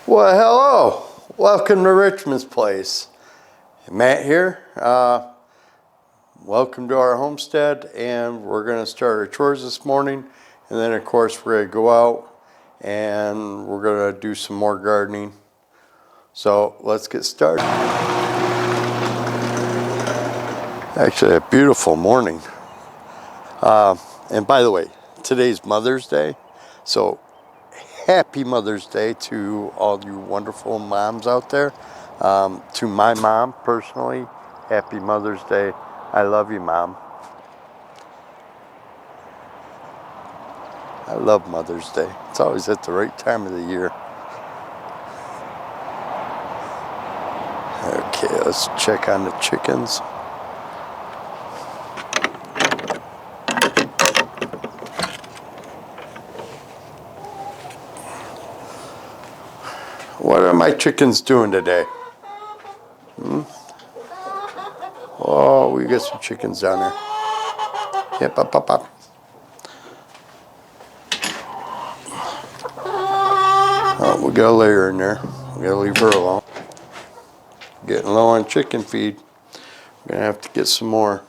Well, hello. Welcome to Richmond's place. Matt here. Welcome to our homestead, and we're going to start our chores this morning, and then of course we're going to go out and we're going to do some more gardening. So let's get started. Actually, a beautiful morning. And by the way, today's Mother's Day, so happy Mother's Day to all you wonderful moms out there. To my mom personally, happy Mother's Day. I love you, Mom. I love Mother's Day. It's always at the right time of the year. Okay, let's check on the chickens. What are my chickens doing today? Oh, we got some chickens down there. Yep, up. Oh, we got a layer in there. We gotta leave her alone. Getting low on chicken feed. We're gonna have to get some more.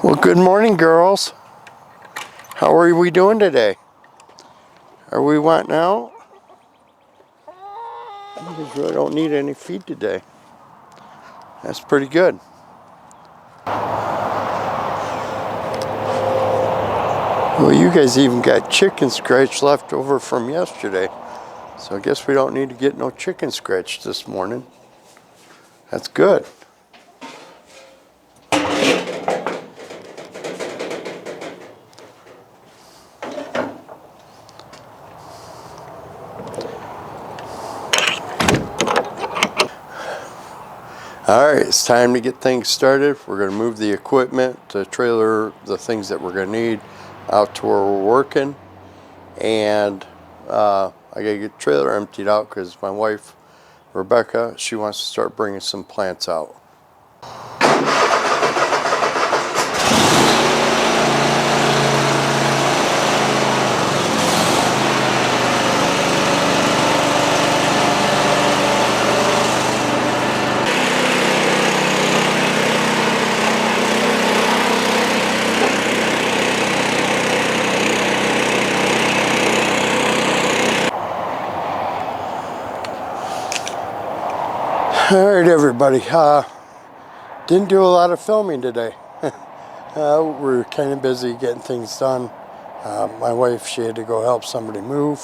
Well, good morning, girls. How are we doing today? Are we wanting out? We really don't need any feed today. That's pretty good. Well, you guys even got chicken scratch left over from yesterday. So I guess we don't need to get no chicken scratch this morning. That's good. All right, it's time to get things started. We're going to move the equipment, the trailer, the things that we're going to need out to where we're working. And I got to get the trailer emptied out because my wife, Rebecca, she wants to start bringing some plants out. All right, everybody. Didn't do a lot of filming today. We're kind of busy getting things done. My wife, she had to go help somebody move.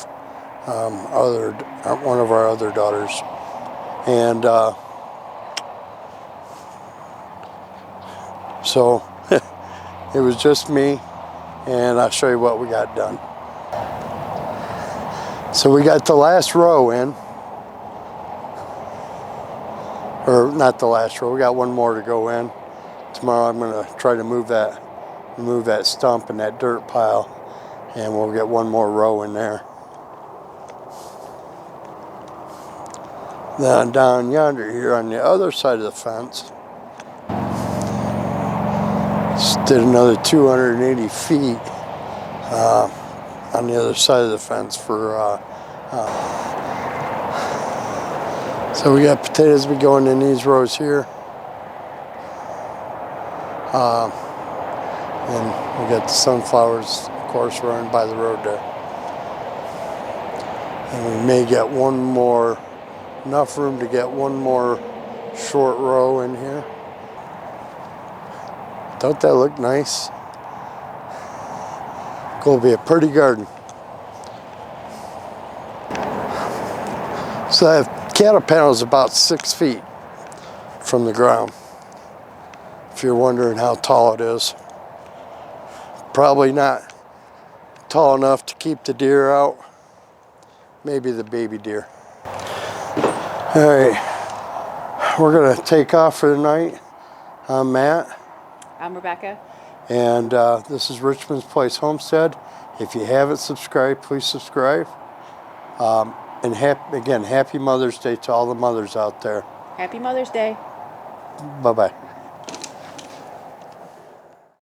One of our other daughters, and so it was just me. And I'll show you what we got done. So we got the last row in. Or not the last row, we got one more to go in. Tomorrow I'm gonna try to move that stump and that dirt pile, and we'll get one more row in there. Then down yonder here on the other side of the fence, just did another 280 feet on the other side of the fence for so we got potatoes be going in these rows here. And we got the sunflowers, of course, running by the road there. And we may get one more, enough room to get one more short row in here. Don't that look nice? Gonna be a pretty garden. So I have cattle panel is about 6 feet from the ground. If you're wondering how tall it is. Probably not tall enough to keep the deer out. Maybe the baby deer. All right, we're gonna take off for the night. I'm Matt. I'm Rebecca. And this is Richmond's Place Homestead. If you haven't subscribed, please subscribe. And again, happy Mother's Day to all the mothers out there. Happy Mother's Day. Bye-bye.